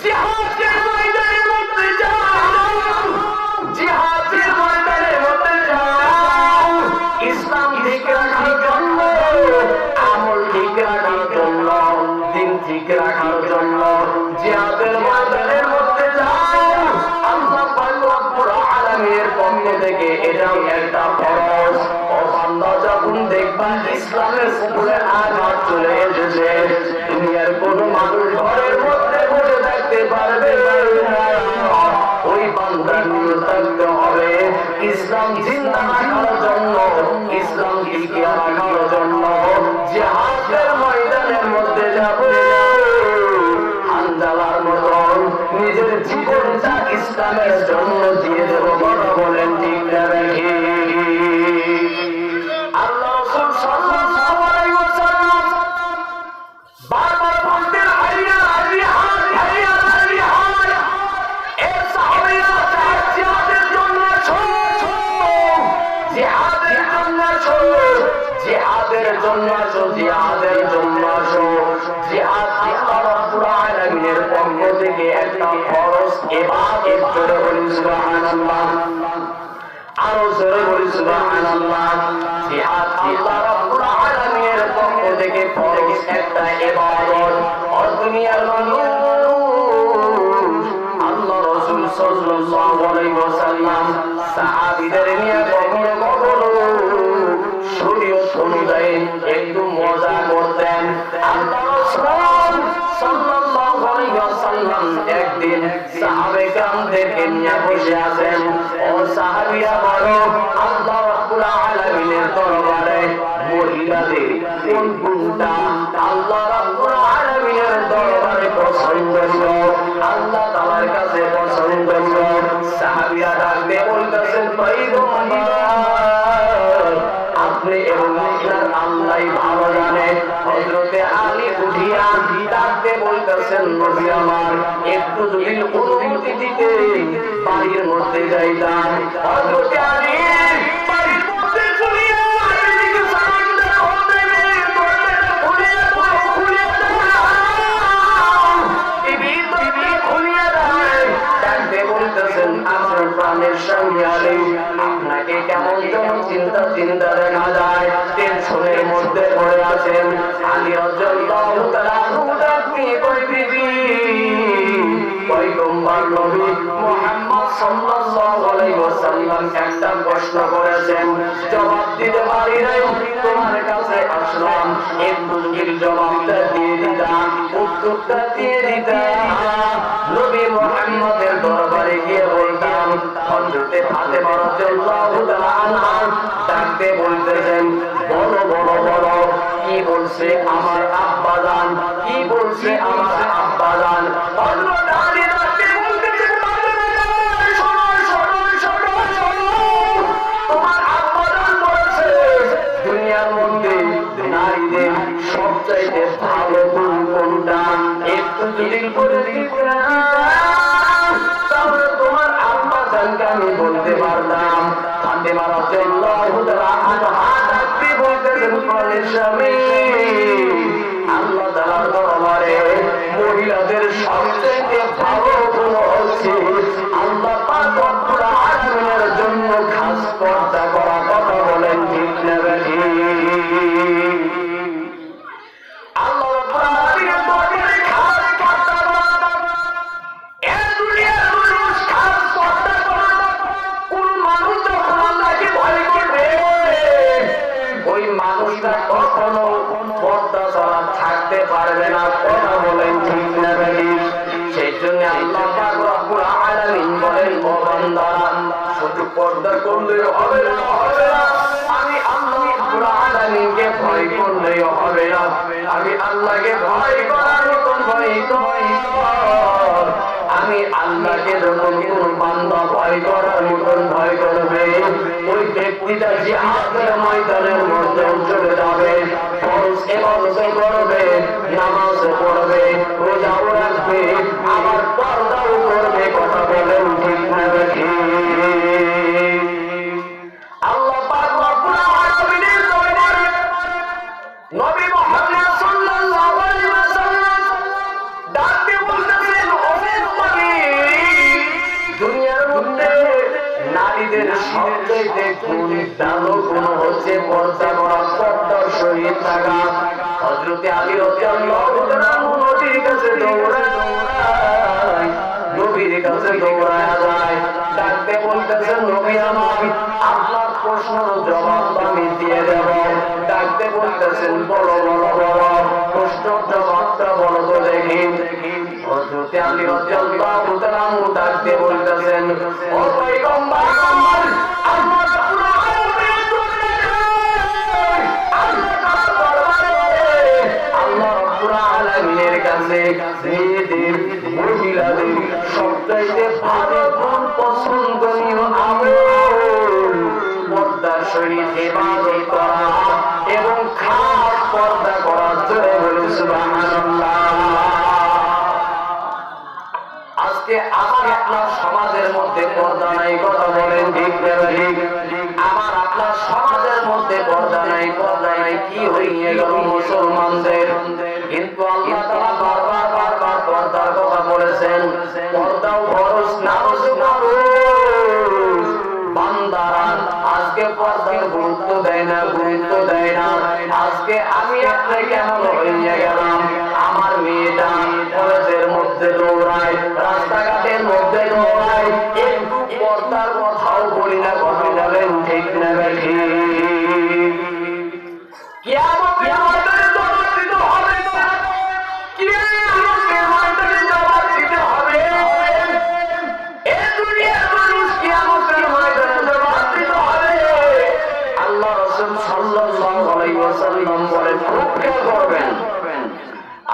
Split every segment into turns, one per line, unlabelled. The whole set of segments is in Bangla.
জিহাদের ময়দানের মধ্যে যাও, জিহাদের ময়দানের মধ্যে যাও, ইসলাম ঠিক রাখার জন্য, আমল ঠিক রাখার জন্য, দিন ঠিক রাখার জন্য জিহাদের ময়দানের মধ্যে যাও। আল্লাহ পাক রব্বুল আলামিনের পক্ষ থেকে এটাও একটা ফরজ। ও বান্দা, যখন দেখবা ইসলামের উপরে আঘাত চলে এসেছে, দুনিয়ার কোন মানুষ ঘরের মধ্যে বসে থাকতে পারবে না। ওই বান্দা নিয়ে থাকতে হবে ইসলাম জিন্দা রাখার জন্য, ইসলাম টিকিয়ে রাখার জন্য জিহাদের ময়দানের মধ্যে যাবে। হানজালার মতন নিজের জীবনটা ইসলামের জন্য দিয়ে দেব। কথা বলেন ঠিক না নাকি? আল্লাহ রাসূল সাল্লাল্লাহু আলাইহি ওয়াসাল্লাম বারবার বলতেন, হাইয়া জিহাদ, হাইয়া জিহাদ। এই সাহাবীরা জিহাদের জন্য আসো, জিহাদের জন্য আসো, জিহাদের জন্য আসো, জিহাদের জন্য আসো। জিহাদ আল্লাহ রাব্বুল আলামিনের পক্ষ থেকে একটা ফরজ ইবাদত। জোরে বলি সুবহানাল্লাহ, আরো জোরে বলি সুবহানাল্লাহ। জিহাদ আল্লাহ রাব্বুল আলামিনের পক্ষ থেকে ফরজ একটা ইবাদত। আর দুনিয়ার মানুষ আল্লাহ রাসূল সাল্লাল্লাহু আলাইহি ওয়াসাল্লাম সাহাবীদের নিয়ে কখনো কখনো শরীয়ত অনুযায়ী একটু মজা করতেন। আল্লাহ রাসূল সাল্লাল্লাহু আলাইহি ওয়াসাল্লাম একদিন সাহাবে কেরামদেরকে নিয়ে বসে আছেন। ও সাহাবীরা বলো, আল্লাহ রাব্বুল আলামিনের দরবারে মহিলাদের কোন গুণটা আল্লাহ রাব্বুল আলামিনের দরবারে পছন্দনীয়, আল্লাহ তাআলার কাছে পছন্দনীয়? সাহাবীরা ডাকতে বলতেছেন, পয়গম্বর, আপনি এবং আপনার আল্লাহই ভালো জানে। হযরতে আলী উঠিয়া ডাকতে বলতেছেন, নবী আমার, একটু যদি অনুমতি দিতে বাড়ির মধ্যে যাইতাম। হযরতে আলী বাড়ির মধ্যে চলিয়া আলীকে সালাম দেওয়া হবে, খুলে দাও, বিবি খুলিয়া দাও। ডাকতে বলতেছেন, আমার প্রাণের স্বামী আলী, আপনাকে কেমন যেন চিন্তা দেখা যায়, টেনশনের মধ্যে পড়ে আছেন। আলী রাদিয়াল্লাহু তাআলা ডাকতে কই, বিবি, পয়গম্বর নবী মুহাম্মদ সাল্লাল্লাহু আলাইহি ওয়াসাল্লাম একটা প্রশ্ন করেছেন, জবাব দিতে পারি নাই, তোমার কাছে আসলাম, একটু যদি জবাবটা দিয়ে দিতা, উত্তরটা দিয়ে দিতা, নবী মুহাম্মদের দরবারে গিয়ে বলতাম। হযরতে ফাতেমা রাদিয়াল্লাহু তাআলা আনহা ডাকতে বলতেছেন, বলো বলো বলো, কি বলছে আমার আব্বা জান, কি বলছে আমার আব্বা জান? হযরত আলী ডাকতে বলতেছেন, শোনো শোনো শোনো শোনো, তোমার আব্বা জান বলেছে দুনিয়ার মধ্যে নারীদের সবচাইতে ভালো গুণ কোনটা, একটু যদি করে দিতে তাহলে তোমার আব্বা জানকে আমি বলতে পারতাম। ফাতেমা রাদিয়াল্লাহু তাআলা আনহা ডাকতে বলতেছেন, প্রাণের স্বামী, আল্লাহ তাআলার দরবারে মহিলাদের সবচেয়ে ভালো গুণ হচ্ছে আল্লাহ পাক রব্বুল আলামিনের জন্য খাস পর্দা করা। কথা বলেন ঠিক না বেশি? আল্লাহ রাব্বুল আলামিনের দরবারে খাস পর্দা করা, এই দুনিয়ার মানুষ খাস পর্দা করা। কোন মানুষ যখন আল্লাহকে ভয় করবে, ওই মানুষটা কখনো পর্দা ছাড়া থাকতে পারবে না। কথা বলেন ঠিক না বেশি? সেই জন্য আল্লাহ পাক রব্বুল আলামিন বলেন, ও বান্দারা, শুধু পর্দা করলে হবে না, হবে না, আমি আল্লাহ রাব্বুল আলামিনকে ভয় করলে হবে না, আমি আল্লাহকে ভয় করার মতন ভয় কর। আমি আল্লাহকে যখন কোন বান্দা ভয় করার মতন ভয় করবে, ওই ব্যক্তিটা জিহাদের ময়দানের মধ্যে চলে যাবে, ফরজ ইবাদত করবে, নামাজ পড়বে, রোজাও রাখবে, আবার পর্দাও করবে। কথা বলেন ঠিক না বেশি? আল্লাহ পাক রব্বুল আলামিনের দরবারে নবী মুহাম্মদ সাল্লাল্লাহু আলাইহি ওয়াসাল্লাম ডাকতে বলতেছেন, ও নারীদের সবচেয়ে দামি গুণ হচ্ছে পর্দা করা, পর্দার সহিত থাকা। হযরত আলী রাদিয়াল্লাহু তাআলা নবীর কাছে দৌড়ায়, নবীর কাছে দৌড়ায় যায়, ডাকতে বলতেছেন নবী আমার, আপনার প্রশ্নের জবাব আমি দিয়ে দেব। ডাকতে বলতেছেন বলো বলো বলো, প্রশ্নের জবাবটা বলো তো দেখি। হযরত আলী রাদিয়াল্লাহু তাআলা ডাকতে বলতেছেন ও পয়গম্বর, আমার পুরো আল্লাহ রাব্বুল আলামিনের কাছে মেয়েদের, মহিলাদের সবচাইতে ভালো গুণ পছন্দনীয় আমল পর্দার সহিত ইবাদত করা এবং খাস পর্দা করার জন্য বলে সুবহানাল্লাহ। আজকে আমার আপনার সমাজের মধ্যে পর্দা নাই, কথা বলেন ঠিক না ঠিক? আমার আপনার সমাজের মধ্যে পর্দা নাই, পর্দা নাই, কি হয়ে গেল মুসলমানদের? কিন্তু আল্লাহ তাআলা বারবার বারবার পর্দার কথা বলেছেন। পর্দাও ফরজ, নামাজও ফরজ। বান্দারা আজকে পর্দার গুরুত্ব দেয় না, গুরুত্ব দেয় না। আজকে আমি আপনি কেমন হয়ে গেলাম? আমার মেয়েটা কলেজের মধ্যে দৌড়ায়, রাস্তাঘাটের মধ্যে দৌড়ায়, একটু পর্দার কথাও বলি না, কথা বলেন ঠিক না বেশি? কিয়ামতের ময়দানে জবাব দিতে হবে, কিয়ামতের ময়দানে জবাব দিতে হবে। এই দুনিয়ার মানুষ কিয়ামতের ময়দানে জবাব দিতে হবে। আল্লাহ রাসূল সাল্লাল্লাহু আলাইহি ওয়াসাল্লাম বলেন, খুব খেয়াল করবেন,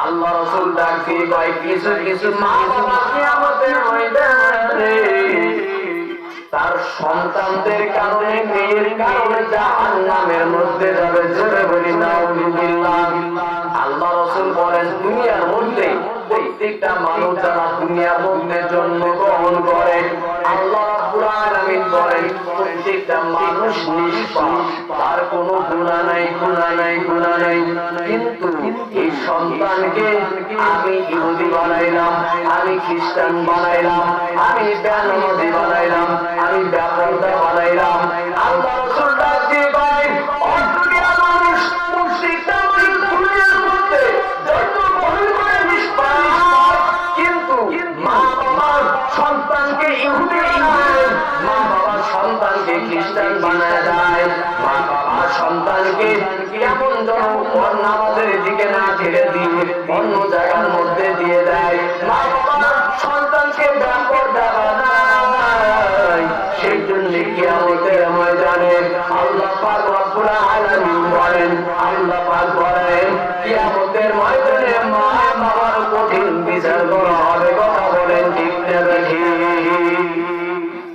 আল্লাহ রাসূল ডাক দিয়ে কয়, কিছু কিছু মা বাবা কিয়ামতের ময়দানে তার সন্তানদের কারণে, মেয়ের কারণে জাহান্নামের মধ্যে যাবে। জোরে বলি নাউযুবিল্লাহ। আল্লাহ রাসূল বলেন, দুনিয়ার মধ্যে প্রত্যেকটা মানুষ যারা দুনিয়ার মধ্যে জন্মগ্রহণ করে, আল্লাহ রাব্বুল আলামিন বলেন প্রত্যেকটা মানুষ নিষ্পাপ, তার কোনো গুনাহ নাই, গুনাহ নাই, গুনাহ নাই। কিন্তু এই সন্তানকে আমি ইহুদি বানাইলাম, আমি খ্রিস্টান বানাইলাম, আমি বেনামাজি বানাইলাম, আমি বেপরদা বানাইলাম। আল্লাহ রাসূল ডাক দিয়ে কয়, ও দুনিয়ার মানুষ, প্রত্যেকটা মানুষ দুনিয়ার মধ্যে জন্মগ্রহণ করে নিষ্পাপ, কিন্তু মা বাবা সন্তানকে ইহুদি বানায়, মা বাবা সন্তানকে খ্রিস্টান বানায় দেয়, মা বাবা সন্তানকে কেমন যেন নামাজের দিকে না ঠেলে দিয়ে অন্য জায়গার মধ্যে দিয়ে দেয়, মা বাবা সন্তানকে বেপরদা বানায়। সেই জন্য কিয়ামতের ময়দানে আল্লাহ পাক রব্বুল আলামিন বলেন, আল্লাহ পাক বলেন, কিয়ামতের ময়দানে মা বাবার কঠিন বিচার করা হবে। কথা বলেন ঠিক না বেশি?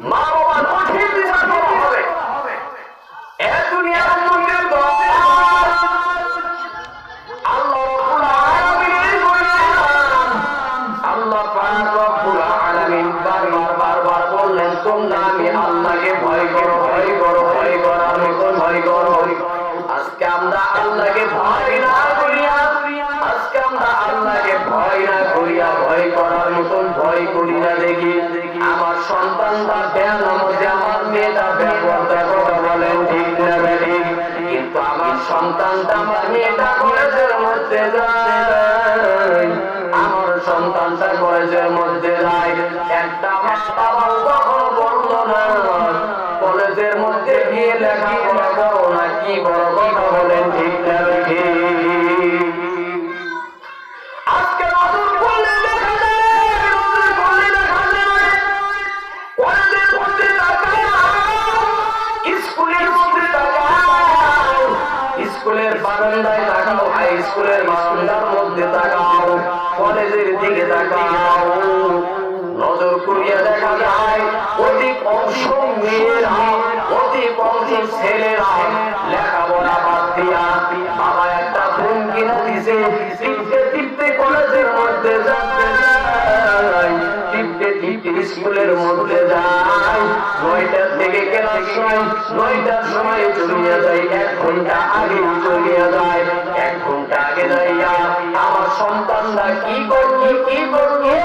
মা বাবার কঠিন বিচার করা হবে। এই দুনিয়ার মধ্যে আল্লাহ রাব্বুল আলামিনের বলেন, আল্লাহ পাক রব্বুল আলামিন বারবার বারবার বললেন, তোমরা আমি আল্লাহকে ভয় করো, ভয় করো, ভয় করার মতন ভয় করো। আজকে আমরা আল্লাহকে ভয় না করিয়া, আজকে আমরা আল্লাহকে ভয় না করিয়া ভয় করার মতন ভয় করি না। দেখি আমার সন্তানটা বেনামাজি, আমার মেয়েটা বেপরদা, কথা বলেন ঠিক না বেঠিক? কিন্তু আমার সন্তানটা, আমার মেয়েটা কলেজের মধ্যে যায়, আমার সন্তানটা কলেজের মধ্যে যায়। একটা আমার বাবা কখনো বললো না কলেজের মধ্যে গিয়ে লেখাপড়া করো না, কি করো, কথা বলেন ঠিক না বেঠিক? আজকে নতুন করলে দেখা যায়, নতুন করলে দেখা যায় কলেজের মধ্যে তাকাও, স্কুলের মধ্যে তাকাও, স্কুলের বারান্দায় তাকাও, হাই স্কুলের বারান্দার মধ্যে তাকাও, কলেজের দিকে তাকাও, নজর করিয়া দেখা যায় অধিক অংশ মেয়েরা, অধিক অংশ ছেলেরা লেখাপড়া বাদ দিয়া বাবা একটা ফোন কিনে দিছে, টিপতে টিপতে কলেজের মধ্যে যায়, টিপতে টিপতে স্কুলের মধ্যে যায়। 9টার থেকে ক্লাস হয়, 9টার সময় চলিয়া যায়, 1 ঘন্টা আগে চলিয়া যায়, 1 ঘন্টা আগে যাইয়া আমার সন্তানরা কি করছে, কি করছে?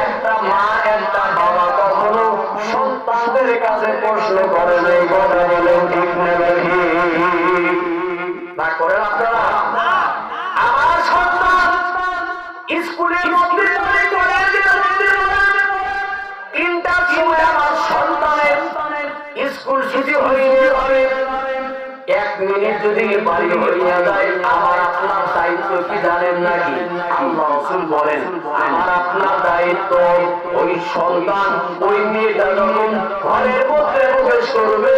একটা মা একটা বাবা কখনো সন্তানদের কাছে প্রশ্ন করে নাই, কথা বলেন ঠিক না বেশি? না করেন আপনারা? আমার সন্তান স্কুলের মধ্যে পড়ে, কলেজের মধ্যে পড়ে, তিনটার সময় আমার সন্তানের স্কুল ছুটি হয়ে যাবে। 1 মিনিট যদি বাড়ি হইয়া যায়, আমার আপনার দায়িত্ব কি জানেন নাকি? আল্লাহ রাসূল বলেন, আমার আপনার দায়িত্ব ওই সন্তান, ওই মেয়েটা যখন ঘরের মধ্যে প্রবেশ করবে,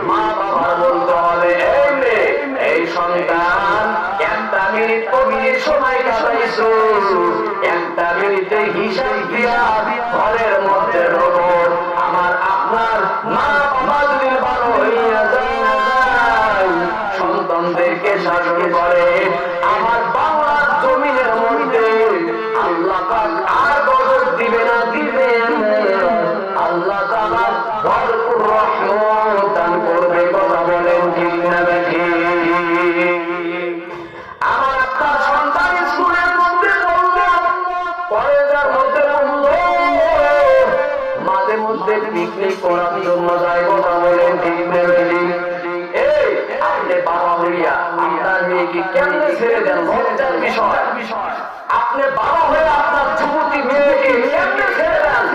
মা বাবার বলতে হবে, এই মেয়ে, এই সন্তান 1 মিনিট কবির সময় কাটাইছো, 1 মিনিটে হিসাব দিয়া ঘরের মধ্যে ঢোকো। আমার আপনার মা বাবা যদি ভালো হইয়া যায়, সন্তানদেরকে শাসন করে, আমার বাংলার জমিনের মধ্যে আল্লাহ পাক আর গজব দিবে না, দিবেন আল্লাহ তাআলা ভরপুর রহমত দান করবে। কথা বলেন ঠিক না বেশি? আমার আপনার সন্তান স্কুলের মধ্যে পড়লো, কলেজের মধ্যে পড়লো, মাঝে মধ্যে পিকনিক করার জন্য যায়। কথা বলেন ঠিক না বেশি? এই আপনি বাবা হইয়া আপনার মেয়েকে কেমনে ছেড়ে দেন? লজ্জার বিষয়। আপনি বাবা হয়ে আপনার যুবতী মেয়েকে কেমনে ছেড়ে দেন?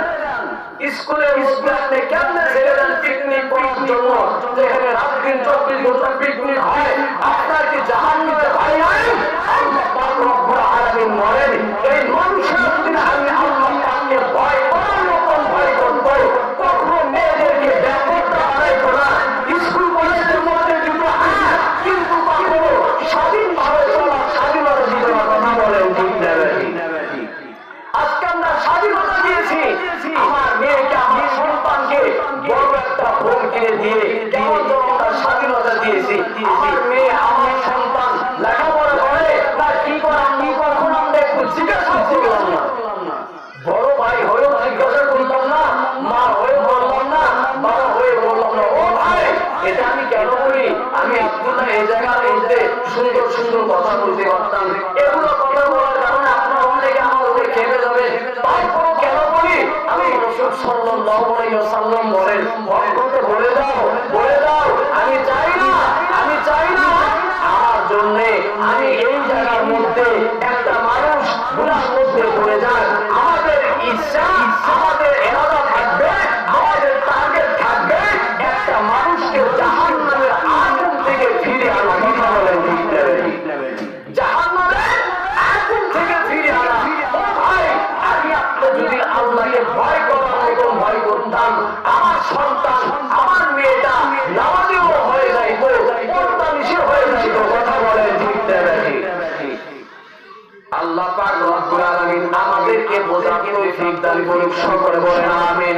স্কুলের মধ্যে আপনি কেমনে ছেড়ে দেন পিকনিক করার জন্য, যেখানে রাত দিন 24 ঘন্টা পিকনিক হয়? আপনার কি জাহান্নামে ভয় নাই? আল্লাহ পাক রব্বুল আলামিন বলেন, এই মানুষের যদি আমি আল্লাহ পাককে ভয় করার মতন ভয় করব, কখনো মেয়েদেরকে ব্যাপারটা বানাইতো না। স্কুল কলেজের মধ্যে কিন্তু কিন্তু কখনো স্বাধীনভাবে চলার স্বাধীনতা দিত না। কথা বলেন ঠিক না বেশি? আজকে আমরা স্বাধীনতা দিয়েছি, আমার মেয়েকে, আমার সন্তানকে বড় একটা ফোন কিনে দিয়ে কেমন আমরা স্বাধীনতা দিয়েছি। আমার মেয়ে, আমার সন্তান লেখাপড়া করে না কি করে, আমি কখন আমরা একটু জিজ্ঞাসা করলাম না? বড় ভাই হয়েও জিজ্ঞাসা করলাম না, মা হয়ে বললাম না, বাবা হয়ে বললাম না, ও ভাই এটা আমি কেন বলি? আমি আপনারা এই জায়গার মধ্যে সুন্দর সুন্দর কথা বলতে পারতাম। এগুলো কথা বলার কারণে আপনার অনেকে আমার উপরে খেপে যাবে, তারপরও কেন বলি? আমি রাসূল সাল্লাল্লাহু আলাইহি ওয়াসাল্লাম বলেন, ভক্তকে বলে দাও, বলে দাও, আমি চাই না, আমি চাই না আমার জন্য আমি এই জায়গার মধ্যে একটা মানুষ গুনার মধ্যে পড়ে যায়। আমাদের ইচ্ছা, আমাদের এরাদা থাকবে, আমাদের টার্গেট থাকবে একটা মানুষকে জাহান্নামের আগুন থেকে ফিরে আনা। কথা বলেন ঠিক না? জাহান্নামের আগুন থেকে ফিরে আনা। ও ভাই, আমি আপনি যদি আল্লাহকে ভয় করার মতন ভয় করতাম, আমার সন্তান, আমার মেয়েটা নামাজিও হয়ে যাইত, পর্দানিশীল হয়ে যাইত। কথা বলেন ঠিক না? আল্লাহ পাক রব্বুল আলামিন আমাদেরকে বোঝার তৌফিক দান করুক। সকলে বলেন আমিন।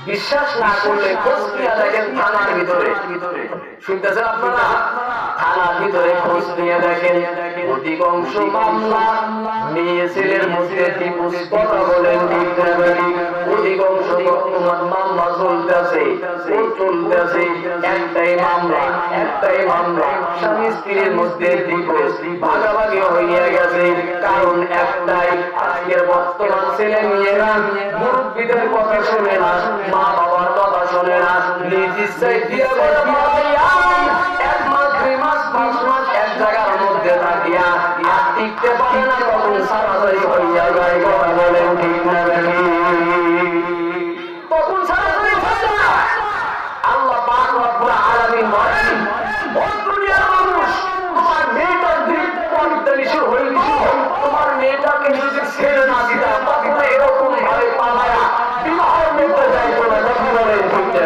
বিশ্বাস না করলে খোঁজ নিয়ে দেখেন থানার ভিতরে, শুনতেছেন আপনারা? থানার ভিতরে খোঁজ নিয়ে দেখেন অধিকাংশ মামলা মেয়ে ছেলের মধ্যে ডিভোর্স। কথা বলেন ঠিক না? অধিকাংশ বর্তমান মামলা চলতেছে, একটাই মামলা, একটাই মামলা, স্বামী স্ত্রীর মধ্যে ডিভোর্স, ভাগাভাগি হইয়া গেছে। কারণ একটাই, আজকের বর্তমান ছেলে মেয়েরা মুরব্বীদের কথা শোনে না, মা বাবার কথা শোনে না, নিজ ইচ্ছায় দিয়ে বলে বাবাইয়া 1 মাস 2 মাস 5 মাস এক জায়গার মধ্যে থাকিয়া আর টিকতে পারে না, তখন সারাসারি হইয়া যায়। কথা বলেন ঠিক না? তখন সারাসারি হয়ে যায়। আল্লাহ পাক রব্বুল আলামিন বলেন, ও দুনিয়ার মানুষ, তোমার মেয়েটার বিরুদ্ধে পর্দানিশীল হইল, তোমার মেয়েটাকে নিজে ছেড়ে না দিতা, তখন এরকম ভাবে পালায়া বিবাহের মধ্যে যাইতো না। কথা বলেন ঠিক না?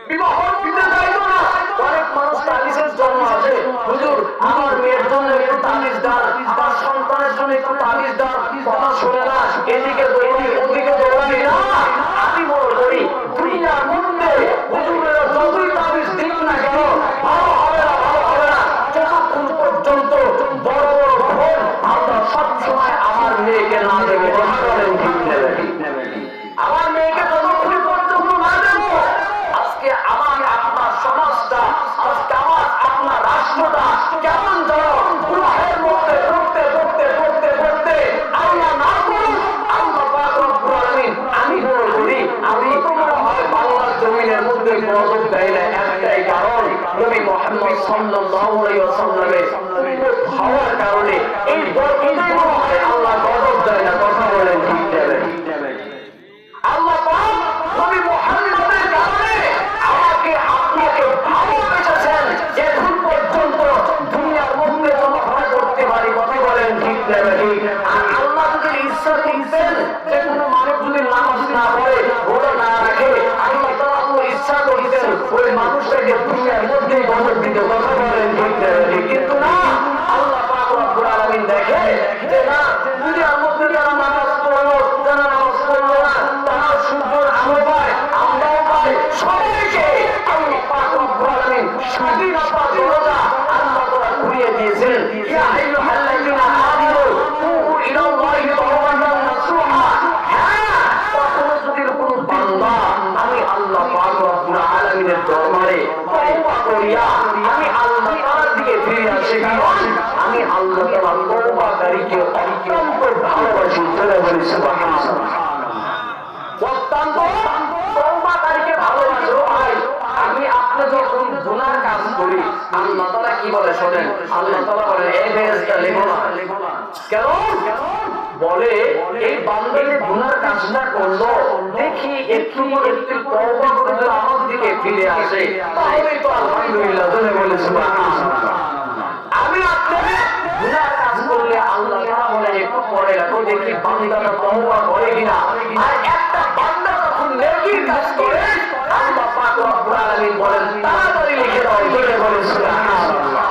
বিবাহের মধ্যে যাইতো না। অনেক মানুষ তাবিজের জন্ম আছে, হুজুর আমার মেয়ের জন্য একটু তাবিজ দাও, আমার সন্তানের জন্য একটু তাবিজ দাও, কথা শোনে না, এদিকে দৌড়াই ওদিকে দৌড়াই না। আমি মনে করি দুনিয়ার মধ্যে হুজুরেরা যতই তাবিজ দিক না কেন, ভালো হবে না, ভালো হবে না, যতক্ষণ পর্যন্ত বড় বড় ভোট আমরা সবসময় আমার মেয়েকে না দেবো। কথা বলেন ঠিক না? আমার মেয়েকে যতক্ষণ পর্যন্ত না দেবো, আজকে আমার আপনার সমাজটা, আজকে আমার আপনার রাষ্ট্রটা কেমন যেন গুনাহের মধ্যে পড়তে পড়তে পড়তে পড়তে আল্লাহ না করুন, আল্লাহ সাল্লাল্লাহু আলাইহি ওয়াসাল্লামের উম্মত হওয়ার কারণে এই বরকতেই মনে হয় আল্লাহ গজব দেয় না। কথা বলেন ঠিক যাবে। আল্লাহ পাক নবী মুহাম্মদের কারণে আমাকে আপনাকে ভালোবেসেছেন। এখন পর্যন্ত দুনিয়ার মধ্যে চলাফেরা করতে পারি। কথা বলেন ঠিক যাবে। আর আল্লাহ যদি ইচ্ছা করতেন যে কোনো মানুষ যদি নামাজ না পড়ে, রোজা না রাখে, আল্লাহ তাআলা ইচ্ছা করতেন ওই মানুষটাকে দুনিয়ার মধ্যেই গজব দিতে। কথা বলেন ঠিক যাবে। কিন্তু না, আল্লাহ পাক রব্বুল আলামিন দেখে যে না, দুনিয়ার মধ্যে যারা নামাজ পড়লো, যারা নামাজ পড়লো না, তারা সূর্যের আলো পায়, আমরাও পাই, সবাইকে আল্লাহ পাক রব্বুল আলামিন স্বাধীনতা দরজা আল্লাহ তাআলা খুলিয়ে দিয়েছেন। ইয়া আইয়ুহাল্লাযীনা আমানু তুবু ইলাল্লাহি তাওবাতান নাসুহা। হ্যাঁ, কখনো যদি কোনো বান্দা আমি আল্লাহ পাক রব্বুল আলামিনের দরবারে তওবা করিয়া আমি আল্লাহ তাআলার দিকে ফিরে আসি, আমি আল্লাহ তাআলা তওবাকারীকে অত্যন্ত ভালোবাসি। চলে বলি সুবহানাল্লাহ। অত্যন্ত তওবাকারীকে ভালোবাসি। ভাই, আমি আপনি যখন গুনার কাজ করি আল্লাহ তাআলা কি বলে শোনেন। আল্লাহ তাআলা বলে এই ফেরেশতা লেখো না। কেন বলে? এই বান্দা যে গুনার কাজটা করলো, দেখি একটু একটু তওবা করে যদি আমার দিকে ফিরে আসে তাহলেই তো আলহামদুলিল্লাহ। চলে বলি সুবহানাল্লাহ। আমি আপনি গুনার কাজ করলে আল্লাহ তাআলা বলে একটু পরে রাখো, দেখি বান্দাটা তওবা করে কিনা। আর একটা বান্দা যখন নেকির কাজ করে আল্লাহ পাক রব্বুল আলামিন বলেন তাড়াতাড়ি লিখে দাও। চলে বলি সুবহানাল্লাহ।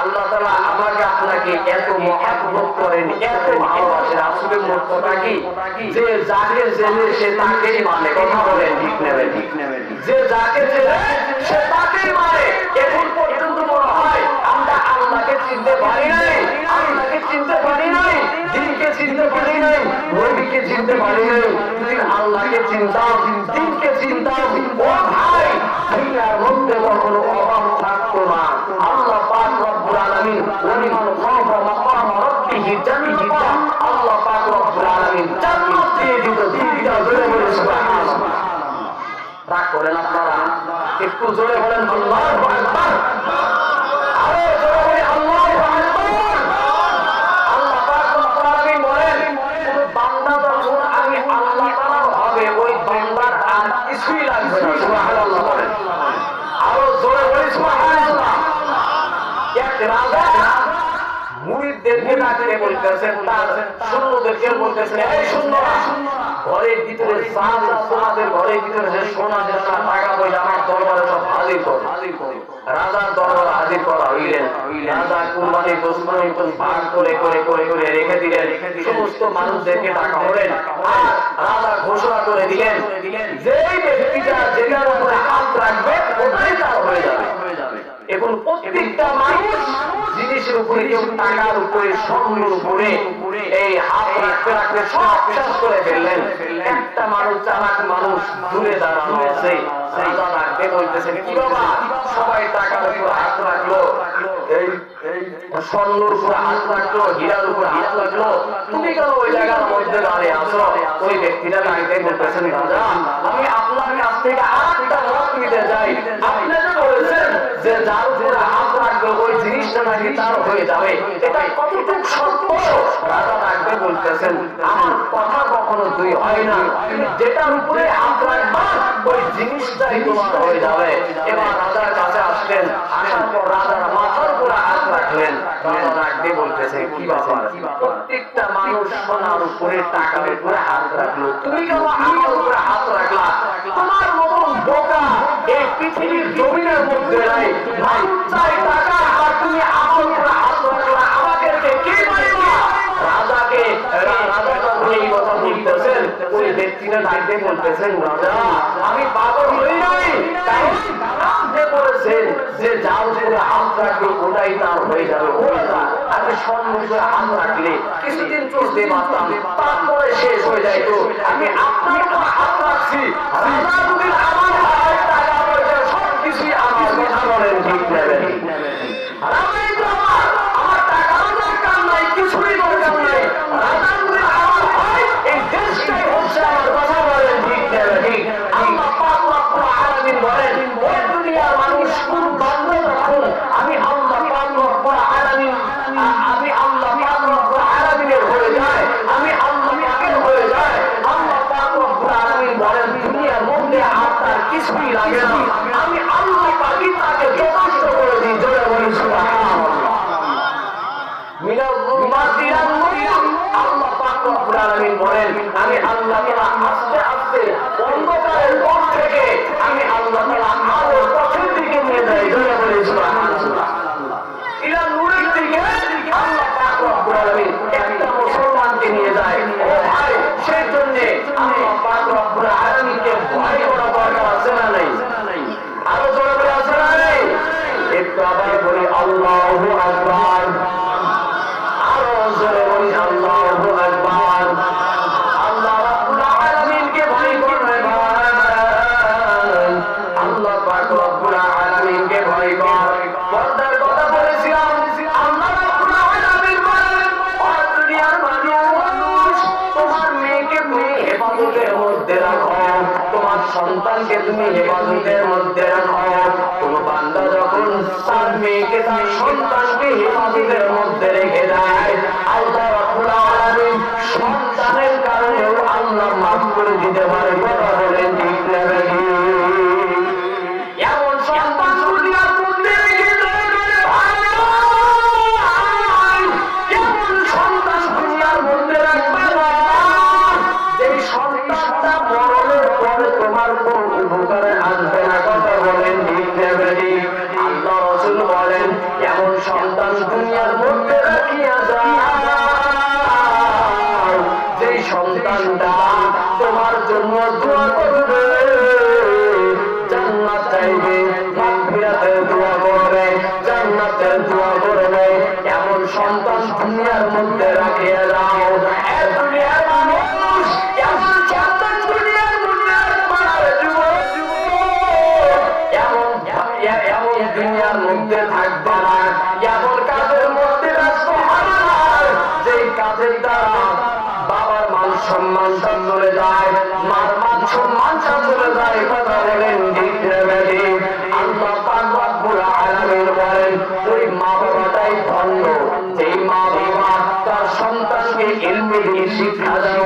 আল্লাহ তাআলা আমাকে আপনাকে এত মহব্বত করেন, এত ভালোবাসেন। আসলে মোট কথা কি, যে যাকে জেনে সে তাকেই মানে। কথা বলেন ঠিক নেবে। ঠিক নেবে। যে যাকে জেনে সে তাকেই মানে। এখন পর্যন্ত মনে হয় আমরা আল্লাহকে চিনতে পারি নাই, আল্লাহকে চিনতে পারি নাই, দিনকে চিনতে পারি নাই, নবীকে চিনতে পারি নাই। যদি আল্লাহকে চিনতাম, দিনকে চিনতাম, ও ভাই, দুনিয়ার মধ্যে কখনো অভাব থাকতো না। আল্লাহ পাক রব্বুল আলামিন ওলিমান খাফা মাকাম রাব্বিহি জান্নাত, আল্লাহ পাক রব্বুল আলামিন জান্নাত দিয়ে দিত। দিনটা জোরে বলে সুবহানাল্লাহ। রাগ করেন আপনারা? একটু জোরে বলেন আল্লাহু আকবার। আরো জোরে বলি আল্লাহু আকবার। আল্লাহ পাক রব্বুল আলামিন বলেন কোন বান্দা যখন আমি আল্লাহ তাআলার হবে, ওই বান্দার আর কিছুই লাগবে না। সুবহানাল্লাহ বলেন। আরো জোরে বলি সুবহানাল্লাহ। এক রাজা মুরিদদেরকে ডাকতে বলতেছেন, তার সৈন্যদেরকে বলতেছেন, এই সৈন্যরা, ঘরের ভিতরে সাদের ঘরের ভিতরে যে সোনা দানা টাকা পয়সা আমার দরবারে সব হাজির করো। রাজার দরবারে হাজির করা হইলেন। রাজা কুরবানি দুশ্মনী ভাগ করে করে করে করে রেখে দিলেন। সমস্ত মানুষদেরকে ডাকা হলেন। আর রাজা ঘোষণা করে দিলেন, যেই ব্যক্তিটা যেটার উপরে হাত রাখবে ওটাই তার হয়ে যাবে। এখন প্রত্যেকটা মানুষ জিনিসের উপরে, কেউ টাকার উপরে, স্বর্ণের উপরে এই হাত রাখতে রাখতে সব শেষ করে ফেললেন। একটা মানুষ, চালাক মানুষ দূরে দাঁড়ানো আছে। রাজা ডাকতে বলতেছেন, কি বাবা, সবাই টাকার উপর হাত রাখলো, এই স্বর্ণের উপরে হাত রাখলো, হীরার উপরে হাত রাখলো, তুমি কেন ওই জায়গার মধ্যে দাঁড়িয়ে আসো? ওই ব্যক্তিটা ডাকতে বলতেছেন, রাজা, আমি আপনার কাছ থেকে আরেকটা মত নিতে চাই। আপনি যে বলেছেন যে যার উপরে হাত রাখবে ওই জিনিসটা নাকি তার হয়ে যাবে, এটা কতটুকু সত্য? রাজা ডাকতে বলতেছেন, আমার কথা কখনো দুই হয় না। যেটার উপরে হাত রাখবা ওই জিনিসটাই তোমার হয়ে যাবে। এবার রাজার কাছে আসলেন, আসার পর রাজার মাথার উপরে হাত রাখলেন। রাজা ডাকতে বলতেছে, কি ব্যাপার, প্রত্যেকটা মানুষ সোনার উপরে, টাকার উপরে হাত রাখলো, তুমি কেন আমার উপরে হাত রাখলা? তোমার মতন বোকা এই পৃথিবীর জমিনের মধ্যে নাই। মানুষ চাই টাকা, আর তুমি আমার উপরে হাত রাখলা, আমাদেরকে কে মারিবা? রাজাকে রাজা যখন এই কথা বলতেছেন, ওই ব্যক্তিটা ডাকতে বলতেছেন, রাজা, আমি পাগল হই নাই, কারণ আপনি বলেছেন যে যার উপরে হাত রাখবে ওটাই তার হয়ে যাবে। ওটা আমি স্বর্ণের উপরে হাত রাখলে কিছুদিন চলতে পারতাম, তারপরে শেষ হয়ে যাইত। আমি আপনার উপরে হাত রাখছি, রাজা যদি আমার হয়, টাকা পয়সা সব কিছুই আমার। কথা বলেন ঠিক নেবেন? রাজাই তো আমার টাকারও দরকার নাই, কিছুই দরকার নাই। রাজা যদি আমার হয়, এই দেশটাই হচ্ছে আমার। কথা বলেন ঠিক নেবেন? আল্লাহ পাক রব্বুল আলামিন বলেন, ওই দুনিয়ার মানুষ কোন বান্দা যখন আলামিন বলেন আমি আল্লাহ তাআলা আস্তে আস্তে অন্ধকারের পথ থেকে আমি আল্লাহ তাআলা আলোর পথের দিকে নিয়ে যাই। জোরে বলি সুবহানাল্লাহ। ইলা নূরের দিকে আল্লাহ পাক রব্বুল আলামিন একটা মুসলমানকে নিয়ে যায়। ও ভাই, সেই জন্য আল্লাহ পাক রব্বুল আলামিনকে ভয় করা দরকার আছে না নাই? আরো জোরে বলে আছে না নাই? একটু আবার বলি আল্লাহু আকবার। আরো জোরে বলি আল্লাহু আকবার। আল্লাহ রাব্বুল আলামিনকে ভয় করবে ভাই। আল্লাহ পাক রব্বুল আলামিনকে ভয় কর। পর্দার কথা বলেছিলাম। আল্লাহ রাব্বুল আলামিন বলেন ও দুনিয়ার মানুষ, তোমার মেয়েকে তুমি হেফাজতের মধ্যে রাখো, তোমার সন্তানকে তুমি হেফাজতের মধ্যে রাখো। কোন বান্দা যখন তার মেয়েকে তার সন্তানকে হেফাজতের মধ্যে রেখে দেয়, আল্লাহ রাব্বুল আলামিন সন্তানের কারণেও আল্লাহ মাফ করে দিতে পারে। কথা বলেন ঠিক না বেশি? এমন সন্তান দুনিয়ার মধ্যে রেখে দেয় ভাই, এমন সন্তান দুনিয়ার মধ্যে রাখবে না যে সন্তানটা মরণের পরে তোমার কোন উপকারে আসবে না। কথা বলেন ঠিক না বেশি? আল্লাহ রাসূল বলেন এমন সন্তান দুনিয়ার মধ্যে রাখিয়া যায় যে সন্তানটা তোমার জন্য দোয়া করবে, জান্নাত চাইবে, মাগফিরাতের দোয়া করবে, জান্নাতের দোয়া করবে। এমন সন্তান দুনিয়ার মধ্যে রাখিয়া যাও। এই দুনিয়ার মানুষ এমন সন্তান দুনিয়ার মধ্যে রাখবে না রে যুবক। এমন দুনিয়ার মধ্যে থাকবে না, এমন কাজের মধ্যে ব্যস্ত হবে না যে কাজের দ্বারা বাবার মান সম্মানটা চলে যায়, মার মান সম্মানটা চলে যায়। কথা বলেন ঠিক না বেশি? আল্লাহ পাক রব্বুল আলামিন বলেন ওই মা বাবাটাই ধন্য যেই মা বাবা তার সন্তানকে ইলমে দিয়ে শিক্ষা দেয়।